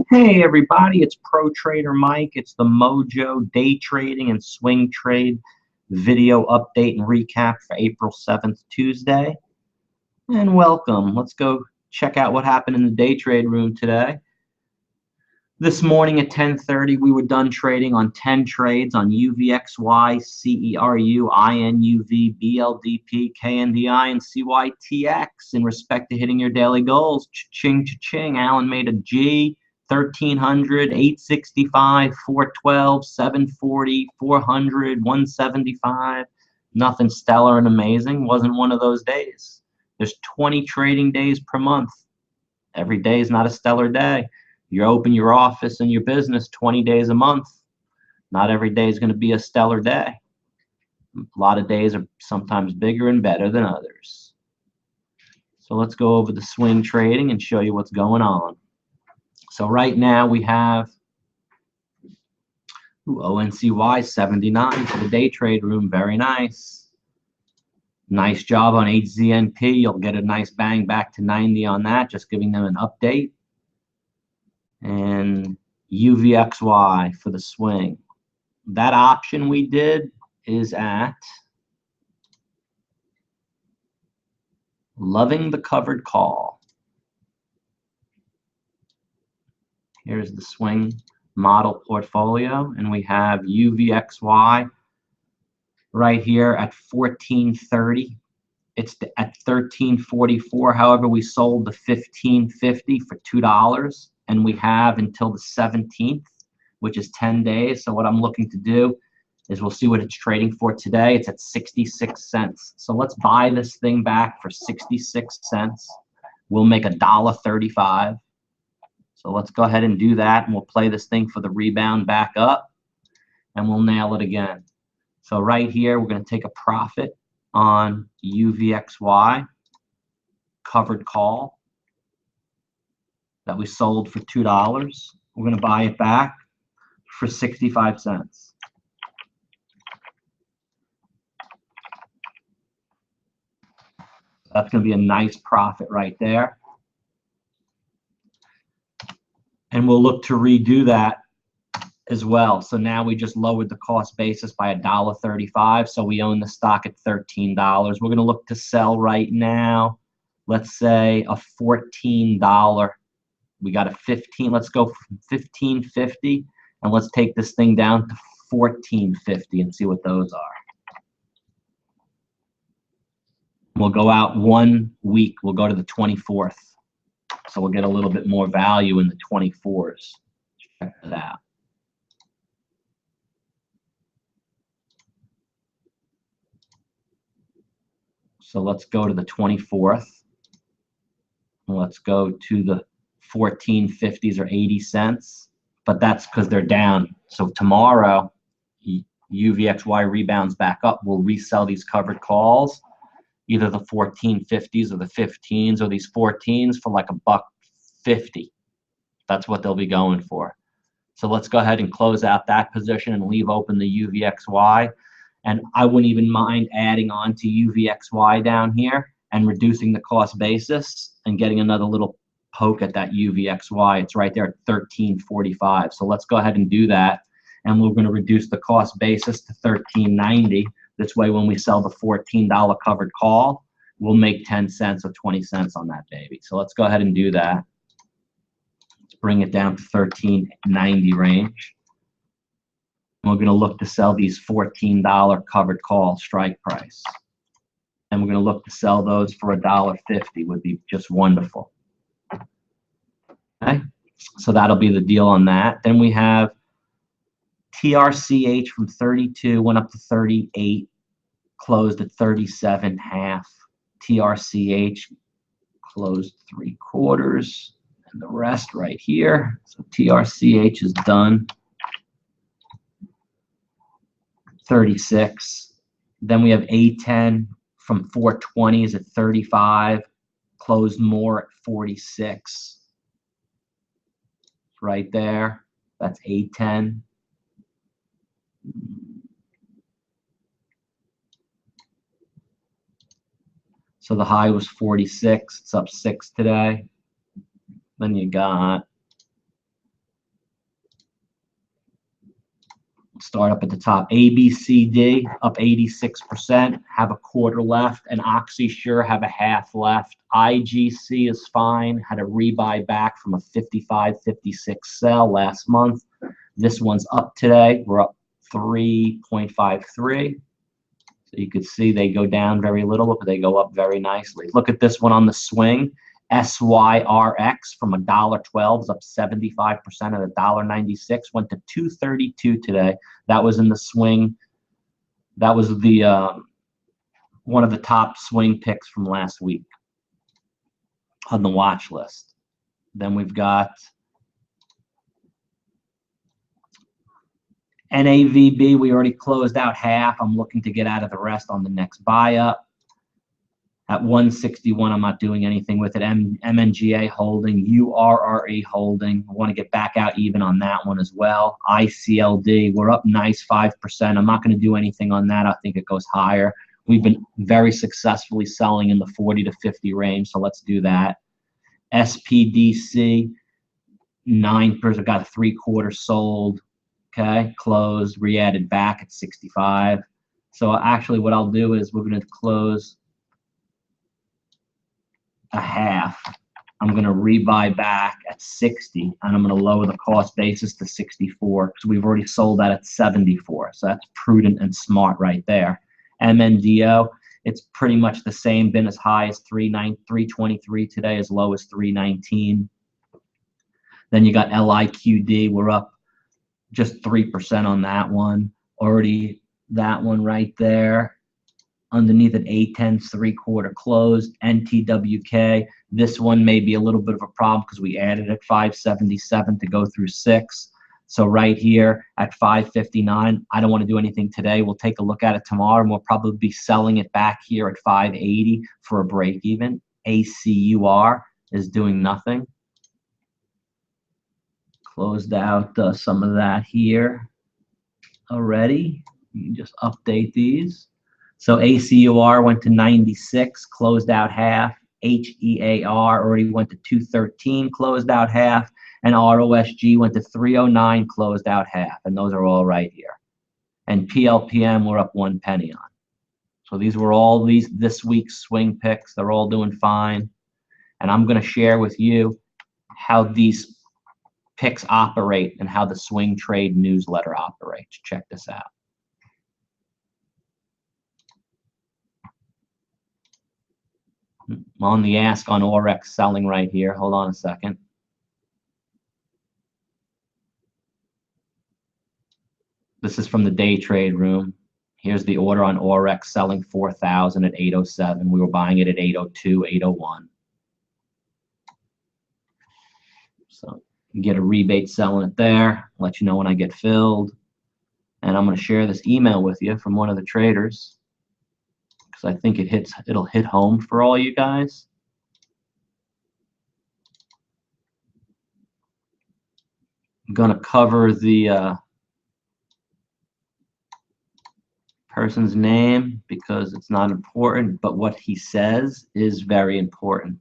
Hey everybody, it's Pro Trader Mike. It's the MOJO Day Trading and Swing Trade video update and recap for April 7th, Tuesday. And welcome. Let's go check out what happened in the day trade room today. This morning at 10:30, we were done trading on 10 trades on UVXY, CERU, INUV, BLDP, KNDI, and CYTX in respect to hitting your daily goals. Cha-ching, cha-ching. Alan made a G. 1300, 865, 412, 740, 400, 175. Nothing stellar and amazing. Wasn't one of those days. There's 20 trading days per month. Every day is not a stellar day. You open your office and your business 20 days a month. Not every day is going to be a stellar day. A lot of days are sometimes bigger and better than others. So let's go over the swing trading and show you what's going on. So right now we have ONCY 79 for the day trade room. Very nice. Nice job on HZNP. You'll get a nice bang back to 90 on that, just giving them an update. And UVXY for the swing. That option we did is at loving the covered call. Here's the swing model portfolio, and we have UVXY right here at 1430. It's at 1344. However, we sold the 1550 for $2, and we have until the 17th, which is 10 days. So what I'm looking to do is we'll see what it's trading for today. It's at 66 cents. So let's buy this thing back for 66 cents. We'll make $1.35. So let's go ahead and do that, and we'll play this thing for the rebound back up, and we'll nail it again. So right here, we're going to take a profit on UVXY, covered call, that we sold for $2. We're going to buy it back for 65 cents. That's going to be a nice profit right there. And we'll look to redo that as well. So now we just lowered the cost basis by $1.35. So we own the stock at $13. We're going to look to sell right now, let's say a $14. We got a 15. Let's go from 1550, and let's take this thing down to 1450 and see what those are. We'll go out 1 week. We'll go to the 24th. So we'll get a little bit more value in the 24s. Check that out. So let's go to the 24th. Let's go to the 1450s or 80 cents. But that's because they're down. So tomorrow, UVXY rebounds back up. We'll resell these covered calls, either the 1450s or the 15s or these 14s for like $1.50. That's what they'll be going for. So let's go ahead and close out that position and leave open the UVXY. And I wouldn't even mind adding on to UVXY down here and reducing the cost basis and getting another little poke at that UVXY. It's right there at 1345. So let's go ahead and do that. And we're going to reduce the cost basis to 1390. This way, when we sell the $14 covered call, we'll make 10 cents or 20 cents on that baby. So let's go ahead and do that. Let's bring it down to 1390 range. And we're going to look to sell these $14 covered call strike price. And we're going to look to sell those for $1.50. Would be just wonderful. Okay, so that'll be the deal on that. Then we have TRCH from 32 went up to 38, closed at 37.5. TRCH closed 3/4 and the rest right here. So TRCH is done. 36. Then we have A10 from 420s at 35, closed more at 46. Right there. That's A10. So the high was 46. It's up 6 today. Then you got, start up at the top, ABCD up 86%, have a quarter left, and OxySure have a half left. IGC is fine, had a rebuy back from a 55.56 sell last month. This one's up today. We're up 3.53. So you could see they go down very little, but they go up very nicely. Look at this one on the swing. SYRX from $1.12 is up 75% at $1.96, went to $2.32 today. That was in the swing. That was the one of the top swing picks from last week on the watch list. Then we've got NAVB. We already closed out half. I'm looking to get out of the rest on the next buy up. At 161, I'm not doing anything with it. MNGA holding, URRE holding. I want to get back out even on that one as well. ICLD, we're up nice 5%. I'm not going to do anything on that. I think it goes higher. We've been very successfully selling in the 40 to 50 range, so let's do that. SPDC, 9%, got a 3/4 sold. Okay, closed, re-added back at 65. So actually what I'll do is we're going to close a half. I'm going to rebuy back at 60, and I'm going to lower the cost basis to 64 because we've already sold that at 74. So that's prudent and smart right there. MNDO, it's pretty much the same, been as high as 323 today, as low as 319. Then you got LIQD, we're up just 3% on that one. Already that one right there. Underneath at A10, 3/4 closed. NTWK, this one may be a little bit of a problem because we added at 577 to go through 6. So right here at 559, I don't want to do anything today. We'll take a look at it tomorrow, and we'll probably be selling it back here at 580 for a break even. ACUR is doing nothing. Closed out some of that here already. You can just update these. So ACUR went to 96, closed out half. HEAR already went to 213, closed out half. And ROSG went to 309, closed out half. And those are all right here. And PLPM we're up 1 penny on. So these were all this week's swing picks. They're all doing fine. And I'm going to share with you how these picks operate and how the swing trade newsletter operates. Check this out. I'm on the ask on Orex selling right here. Hold on a second. This is from the day trade room. Here's the order on Orex selling 4,000 at 807. We were buying it at 802, 801. So you get a rebate selling it there. Let you know when I get filled. And I'm going to share this email with you from one of the traders, because I think it'll hit home for all you guys. I'm going to cover the person's name because it's not important, but what he says is very important.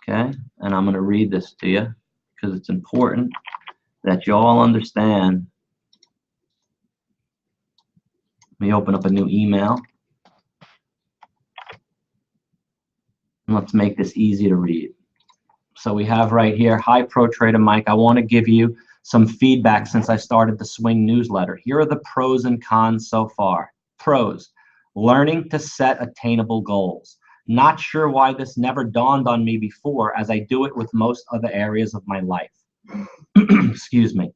Okay, and I'm going to read this to you because it's important that you all understand. Let me open up a new email. And let's make this easy to read. So we have right here, hi Pro Trader Mike, I want to give you some feedback since I started the Swing newsletter. Here are the pros and cons so far. Pros, learning to set attainable goals. Not sure why this never dawned on me before, as I do it with most other areas of my life. Excuse me.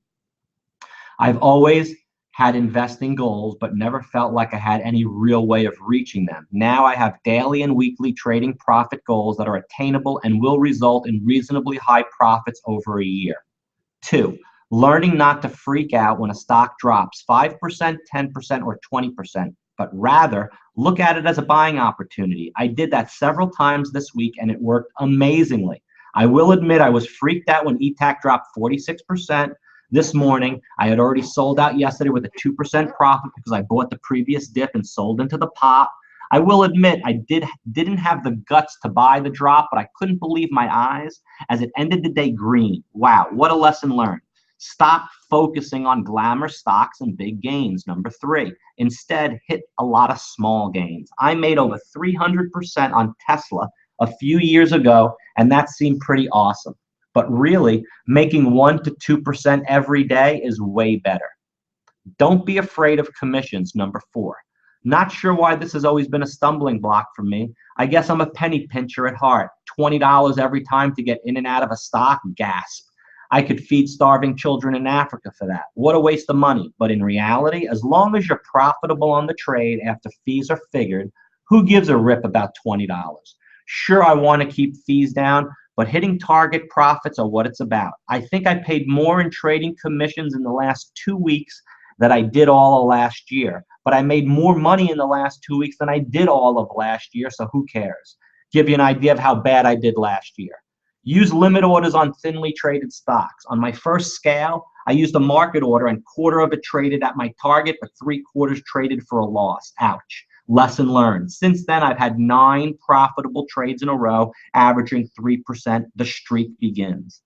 I've always had investing goals, but never felt like I had any real way of reaching them. Now I have daily and weekly trading profit goals that are attainable and will result in reasonably high profits over a year. 2, learning not to freak out when a stock drops 5%, 10%, or 20%, but rather look at it as a buying opportunity. I did that several times this week and it worked amazingly. I will admit I was freaked out when ETAC dropped 46% this morning. I had already sold out yesterday with a 2% profit because I bought the previous dip and sold into the pop. I will admit I didn't have the guts to buy the drop, but I couldn't believe my eyes as it ended the day green. Wow, what a lesson learned. Stop focusing on glamour stocks and big gains. Number 3, instead hit a lot of small gains. I made over 300% on Tesla a few years ago, and that seemed pretty awesome. But really, making 1 to 2% every day is way better. Don't be afraid of commissions. Number 4. Not sure why this has always been a stumbling block for me. I guess I'm a penny pincher at heart. $20 every time to get in and out of a stock? Gasp. I could feed starving children in Africa for that. What a waste of money. But in reality, as long as you're profitable on the trade after fees are figured, who gives a rip about $20? Sure, I want to keep fees down, but hitting target profits are what it's about. I think I paid more in trading commissions in the last 2 weeks than I did all of last year. But I made more money in the last 2 weeks than I did all of last year, so who cares? Give you an idea of how bad I did last year. Use limit orders on thinly traded stocks. On my first scale, I used a market order and quarter of it traded at my target, but 3/4 traded for a loss. Ouch. Lesson learned. Since then, I've had 9 profitable trades in a row, averaging 3%. The streak begins.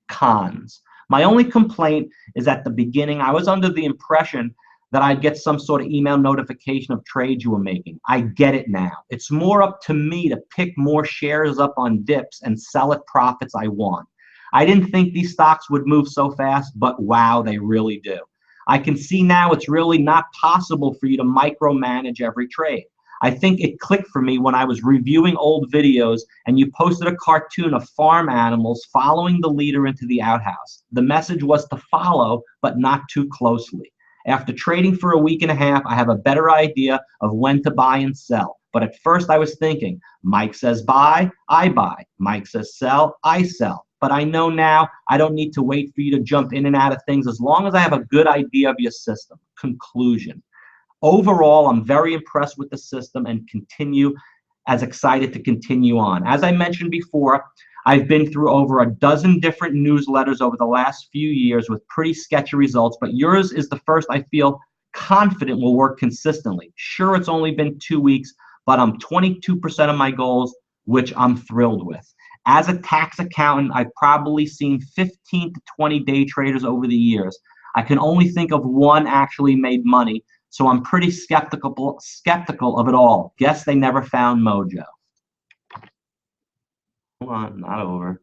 Cons. My only complaint is at the beginning, I was under the impression that I'd get some sort of email notification of trades you were making. I get it now. It's more up to me to pick more shares up on dips and sell at profits I want. I didn't think these stocks would move so fast, but wow, they really do. I can see now it's really not possible for you to micromanage every trade. I think it clicked for me when I was reviewing old videos and you posted a cartoon of farm animals following the leader into the outhouse. The message was to follow, but not too closely. After trading for a week and a half, I have a better idea of when to buy and sell. But at first I was thinking, Mike says buy, I buy. Mike says sell, I sell. But I know now I don't need to wait for you to jump in and out of things as long as I have a good idea of your system. Conclusion. Overall, I'm very impressed with the system and excited to continue on. As I mentioned before, I've been through over a dozen different newsletters over the last few years with pretty sketchy results, but yours is the first I feel confident will work consistently. Sure, it's only been 2 weeks, but I'm 22% of my goals, which I'm thrilled with. As a tax accountant, I've probably seen 15 to 20 day traders over the years. I can only think of one actually made money, so I'm pretty skeptical of it all. Guess they never found Mojo. Hold on, not over.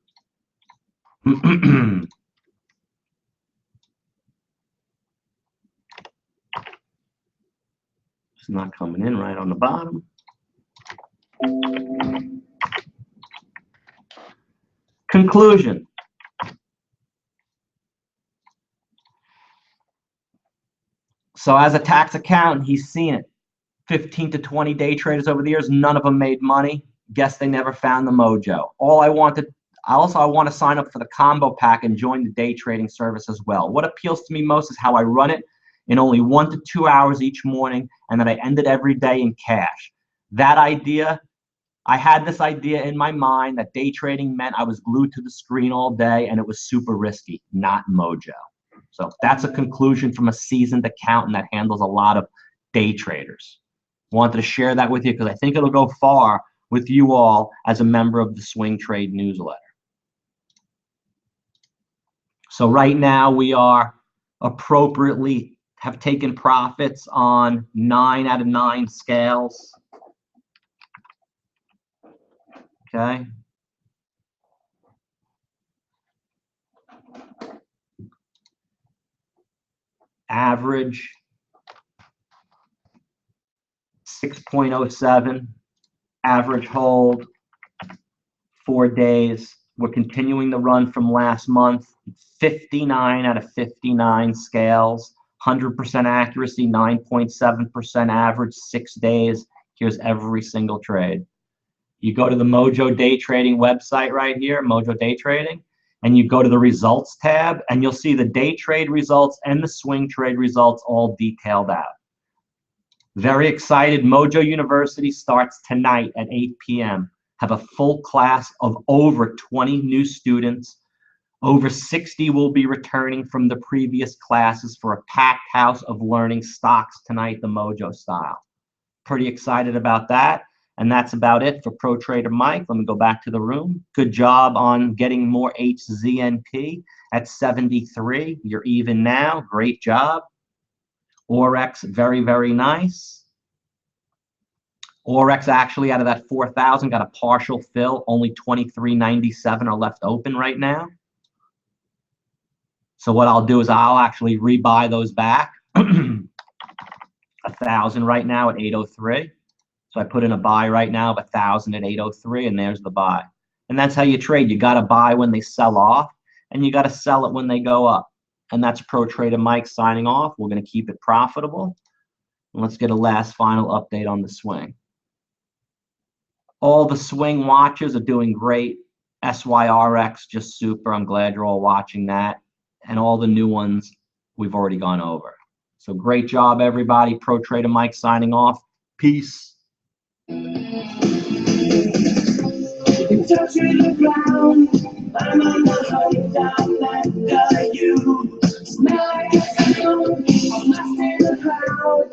It's not coming in right on the bottom. Conclusion. So as a tax accountant, he's seen it. 15 to 20 day traders over the years, none of them made money. Guess they never found the mojo. I want to sign up for the combo pack and join the day trading service as well. What appeals to me most is how I run it in only 1 to 2 hours each morning, and that I end it every day in cash. That idea, I had this idea in my mind that day trading meant I was glued to the screen all day and it was super risky, not mojo. So that's a conclusion from a seasoned accountant that handles a lot of day traders. Wanted to share that with you because I think it'll go far with you all as a member of the Swing Trade newsletter. So right now we are appropriately have taken profits on 9 out of 9 scales. Okay. Average 6.07. Average hold 4 days. We're continuing the run from last month. 59 out of 59 scales. 100% accuracy, 9.7% average, 6 days. Here's every single trade. You go to the MOJO Day Trading website right here, MOJO Day Trading, and you go to the results tab, and you'll see the day trade results and the swing trade results all detailed out. Very excited. MOJO University starts tonight at 8 p.m. Have a full class of over 20 new students. Over 60 will be returning from the previous classes for a packed house of learning stocks tonight, the MOJO style. Pretty excited about that. And that's about it for Pro Trader Mike. Let me go back to the room. Good job on getting more HZNP at 73. You're even now. Great job. Orex, very, very nice. Orex actually out of that 4,000 got a partial fill. Only 23.97 are left open right now. So what I'll do is I'll actually rebuy those back. 1,000 right now at 803. So I put in a buy right now of 1,000 at 803, and there's the buy. And that's how you trade. You got to buy when they sell off, and you got to sell it when they go up. And that's Pro Trader Mike signing off. We're going to keep it profitable. And let's get a last final update on the swing. All the swing watches are doing great. SYRX, just super. I'm glad you're all watching that. And all the new ones we've already gone over. So great job, everybody. Pro Trader Mike signing off. Peace. Touching the ground, I'm on the hunt down that you smell like a sound, I'm lost in the crowd,